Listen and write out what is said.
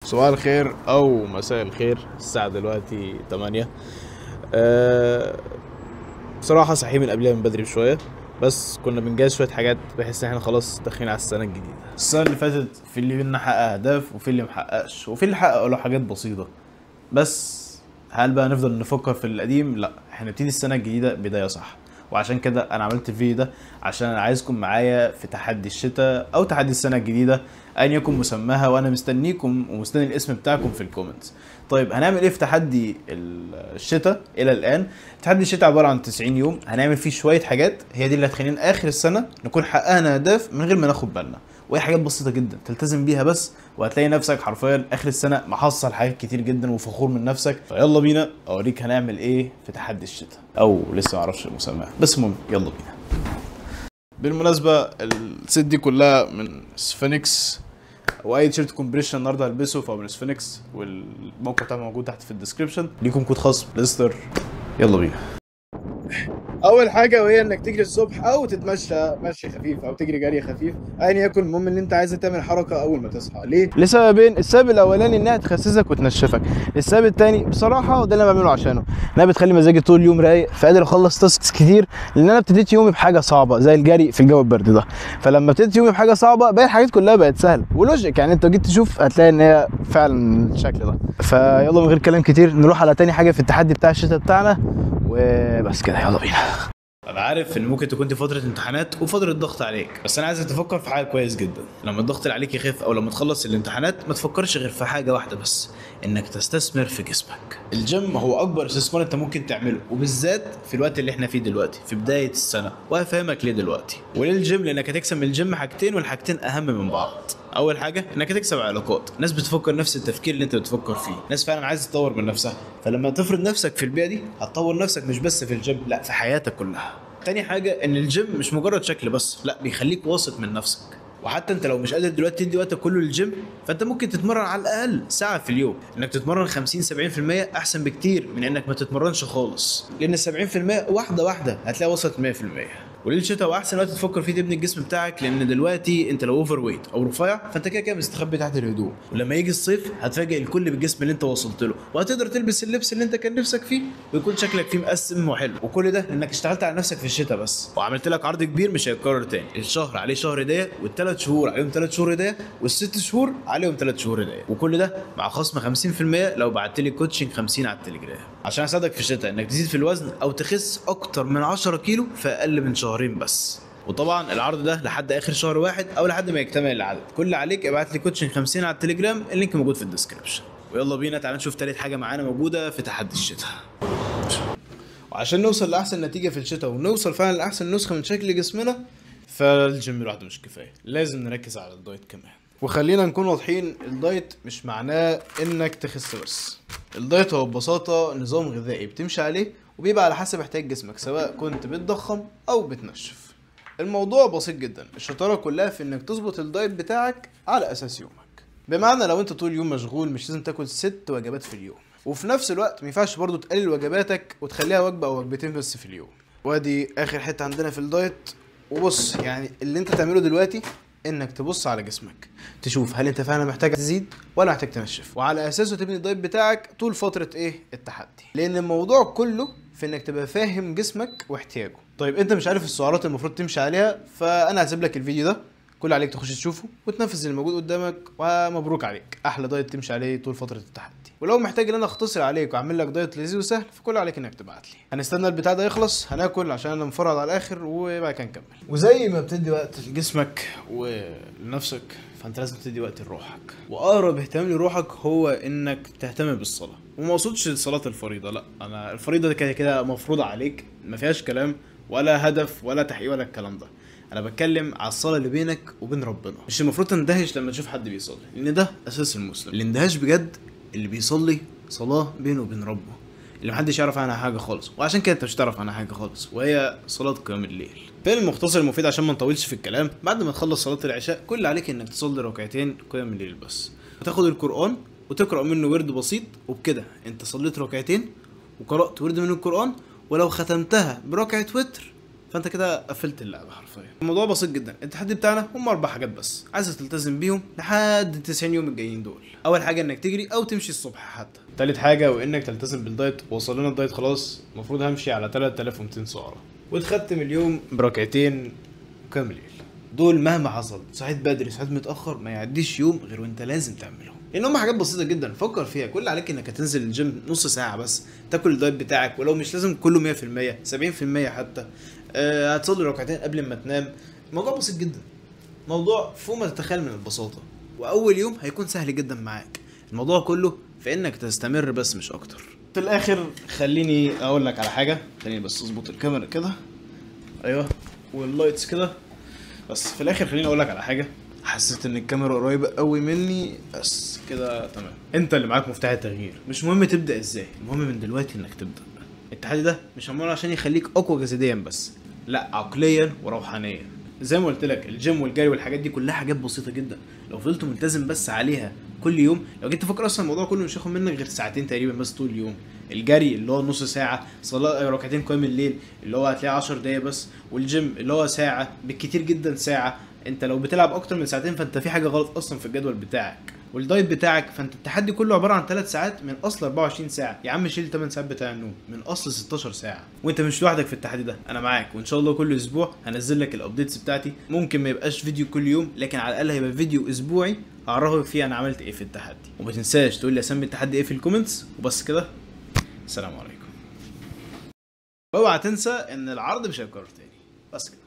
صباح الخير او مساء الخير. الساعة دلوقتي 8. بصراحة صحيح من قبلها من بدري بشوية، بس كنا بنجهز شوية حاجات بحيث ان احنا خلاص داخلين على السنة الجديدة. السنة اللي فاتت في اللي منا حقق اهداف وفي اللي محققش وفي اللي حقق له حاجات بسيطة، بس هل بقى نفضل نفكر في القديم؟ لا، احنا نبتدي السنة الجديدة بداية صح. وعشان كده انا عملت الفيديو ده عشان انا عايزكم معايا في تحدي الشتاء او تحدي السنة الجديدة ايا يكن مسماها، وانا مستنيكم ومستني الاسم بتاعكم في الكومنتس. طيب هنعمل ايه في تحدي الشتاء الى الان؟ تحدي الشتاء عبارة عن 90 يوم هنعمل فيه شوية حاجات هي دي اللي هتخلينا اخر السنة نكون حققنا اهداف من غير ما ناخد بالنا، وهي حاجات بسيطة جدا تلتزم بيها بس، وهتلاقي نفسك حرفيا اخر السنة محصل حاجات كتير جدا وفخور من نفسك. فيلا بينا اوريك هنعمل ايه في تحدي الشتاء، او لسه معرفش المسمى، بس المهم يلا بينا. بالمناسبة الست دي كلها من سفينكس، واي تيشيرت كومبريشن النهارده هلبسه فهو من سفينكس، والموقع بتاعه موجود تحت في الديسكربشن، ليكم كود خاص بليستر. يلا بينا. اول حاجه وهي انك تجري الصبح او تتمشى مشي خفيف او تجري جري خفيف ايا يكن، المهم ان انت عايز تعمل حركه اول ما تصحى. ليه؟ لسببين. السبب الاولاني انها تخسسك وتنشفك، السبب الثاني بصراحه وده اللي انا بعمله عشانه انها بتخلي مزاجي طول اليوم رايق، فقادر اخلص تاسكس كتير، لان انا ابتديت يومي بحاجه صعبه زي الجري في الجو البرد ده. فلما ابتديت يومي بحاجه صعبه باقي الحاجات كلها بقت سهله ولوجيك، يعني انت جيت تشوف هتلاقي ان هي فعلا الشكل ده. فيلا من غير كلام كتير نروح على تاني حاجه في التحدي بتاع الشتاء بتاعنا، وبس كده يلا بينا. انا عارف ان ممكن تكون دي فتره امتحانات وفتره ضغط عليك، بس انا عايزك تفكر في حاجه كويس جدا. لما الضغط اللي عليك يخف او لما تخلص الامتحانات ما تفكرش غير في حاجه واحده بس، انك تستثمر في جسمك. الجيم هو اكبر استثمار انت ممكن تعمله، وبالذات في الوقت اللي احنا فيه دلوقتي في بدايه السنه، وهفهمك ليه دلوقتي. وليه الجيم؟ لانك هتكسب من الجيم حاجتين، والحاجتين اهم من بعض. اول حاجه انك هتكسب علاقات، ناس بتفكر نفس التفكير اللي انت بتفكر فيه، ناس فعلا عايزه تطور من نفسها، فلما تفرض نفسك في البيئه دي هتطور نفسك مش بس في الجيم، لا في حياتك كلها. تاني حاجة ان الجيم مش مجرد شكل بس، لا بيخليك واثق من نفسك. وحتى انت لو مش قادر دلوقتي تدي وقتك كله للجيم، فانت ممكن تتمرن على الاقل ساعة في اليوم. انك تتمرن 50 70% احسن بكتير من انك ما تتمرنش خالص، لان ال 70% واحدة واحدة هتلاقي وصلت 100%. وليه الشتاء هو احسن وقت تفكر فيه تبني الجسم بتاعك؟ لان دلوقتي انت لو اوفر ويت او رفيع فانت كده كده مستخبي تحت الهدوم، ولما يجي الصيف هتفاجئ الكل بالجسم اللي انت وصلت له، وهتقدر تلبس اللبس اللي انت كان نفسك فيه ويكون شكلك فيه مقسم وحلو. وكل ده لانك اشتغلت على نفسك في الشتاء بس، وعملت لك عرض كبير مش هيتكرر تاني. الشهر عليه شهر هديه، والثلاث شهور عليهم 3 شهور هديه، والست شهور عليهم 3 شهور هديه، وكل ده مع خصم 50% لو بعت لي كوتشنج 50 على التليجرام، عشان اساعدك في الشتاء انك تزيد في الوزن او تخس اكتر من 10 كيلو في اقل من شهرين بس. وطبعا العرض ده لحد اخر شهر واحد او لحد ما يكتمل العدد. كل اللي عليك ابعت لي كوتشنج 50 على التليجرام، اللينك موجود في الديسكربشن. ويلا بينا تعال نشوف تالت حاجه معانا موجوده في تحدي الشتاء. وعشان نوصل لاحسن نتيجه في الشتاء ونوصل فعلا لاحسن نسخه من شكل جسمنا، فالجيم لوحده مش كفايه، لازم نركز على الدايت كمان. وخلينا نكون واضحين، الدايت مش معناه انك تخس بس. الدايت هو ببساطه نظام غذائي بتمشي عليه وبيبقى على حسب احتياج جسمك، سواء كنت بتضخم او بتنشف. الموضوع بسيط جدا، الشطاره كلها في انك تظبط الدايت بتاعك على اساس يومك. بمعنى لو انت طول اليوم مشغول مش لازم تاكل 6 وجبات في اليوم، وفي نفس الوقت مينفعش برضو تقلل وجباتك وتخليها وجبه او وجبتين بس في اليوم. وادي اخر حته عندنا في الدايت. وبص يعني اللي انت تعمله دلوقتي انك تبص على جسمك، تشوف هل انت فعلا محتاج تزيد ولا محتاج تنشف، وعلى اساسه تبني الدايت بتاعك طول فتره التحدي. لان الموضوع كله في انك تبقى فاهم جسمك واحتياجه. طيب انت مش عارف السعرات المفروض تمشي عليها، فانا هسيب لك الفيديو ده، كل عليك تخش تشوفه وتنفذ اللي موجود قدامك، ومبروك عليك، احلى دايت تمشي عليه طول فتره التحدي. ولو محتاج ان انا اختصر عليك واعمل لك دايت لذيذ وسهل، فكل عليك انك تبعت لي. هنستنى البتاع ده يخلص، هناكل عشان انا مفرط على الاخر، وبعد كده نكمل. وزي ما بتدي وقت لجسمك ولنفسك، فانت لازم تدي وقت لروحك. واقرب اهتمام لروحك هو انك تهتم بالصلاه. وما اقصدش صلاه الفريضه، لا، انا الفريضه دي كده كده مفروضه عليك، ما فيهاش كلام ولا هدف ولا تحقيق ولا الكلام ده. انا بتكلم على الصلاه اللي بينك وبين ربنا. مش المفروض تندهش لما تشوف حد بيصلي، لان ده اساس المسلم. الاندهاش بجد اللي بيصلي صلاه بينه وبين ربه، اللي محدش يعرف عنها حاجه خالص، وعشان كده انت مش هتعرف عنها حاجه خالص، وهي صلاه قيام الليل. في المختصر المفيد عشان ما نطولش في الكلام، بعد ما تخلص صلاه العشاء كل اللي عليك انك تصلي ركعتين قيام الليل بس، وتاخد القران وتقرا منه ورد بسيط، وبكده انت صليت ركعتين وقرات ورد من القران. ولو ختمتها بركعه وتر فانت كده قفلت اللعبه حرفيا. الموضوع بسيط جدا. التحدي بتاعنا هم 4 حاجات بس، عايزك تلتزم بيهم لحد 90 يوم الجايين دول. اول حاجه انك تجري او تمشي الصبح حتى. تالت حاجه وانك تلتزم بالدايت. وصل لنا الدايت خلاص، المفروض همشي على 3200 سعره، وتختم اليوم بركعتين كاملين. دول مهما حصل، صحيت بدري صحيت متاخر، ما يعديش يوم غير وانت لازم تعملهم، لان هم حاجات بسيطه جدا. فكر فيها. كل اللي عليك انك هتنزل الجيم نص ساعه بس، تاكل الدايت بتاعك، ولو مش لازم كله 100% 70% حتى. هتصلي ركعتين قبل ما تنام. الموضوع بسيط جدا، موضوع فوق ما تتخيل من البساطه. واول يوم هيكون سهل جدا معاك. الموضوع كله في انك تستمر بس مش اكتر. في الاخر خليني اقول لك على حاجه، خليني بس اظبط الكاميرا كده، ايوه، واللايتس كده. بس في الاخر خليني اقول لك على حاجه. حسيت ان الكاميرا قريبه قوي مني، بس كده تمام. انت اللي معاك مفتاح التغيير. مش مهم تبدا ازاي، المهم من دلوقتي انك تبدا. التحدي ده مش معمول عشان يخليك اقوى جسديا بس، لا، عقليا وروحانيا. زي ما قلت لك، الجيم والجري والحاجات دي كلها حاجات بسيطه جدا. لو فضلت ملتزم بس عليها كل يوم، لو جيت تفكر اصلا الموضوع كله مش هياخد منك غير ساعتين تقريبا بس طول اليوم. الجري اللي هو نص ساعه، صلاه ركعتين قيام الليل اللي هو هتلاقي 10 دقايق بس، والجيم اللي هو ساعه بالكتير جدا ساعه. انت لو بتلعب اكتر من ساعتين فانت في حاجه غلط اصلا في الجدول بتاعك. والدايت بتاعك، فانت التحدي كله عباره عن 3 ساعات من اصل 24 ساعه. يا عم شيل 8 ساعات بتاع النوم من اصل 16 ساعه. وانت مش لوحدك في التحدي ده، انا معاك. وان شاء الله كل اسبوع هنزل لك الابديتس بتاعتي. ممكن ما يبقاش فيديو كل يوم، لكن على الاقل هيبقى فيديو اسبوعي اعرفك فيه انا عملت ايه في التحدي. وما تنساش تقول لي اسمي التحدي ايه في الكومنتس. وبس كده، السلام عليكم. اوعى تنسى ان العرض مش هيتكرر تاني. بس كده.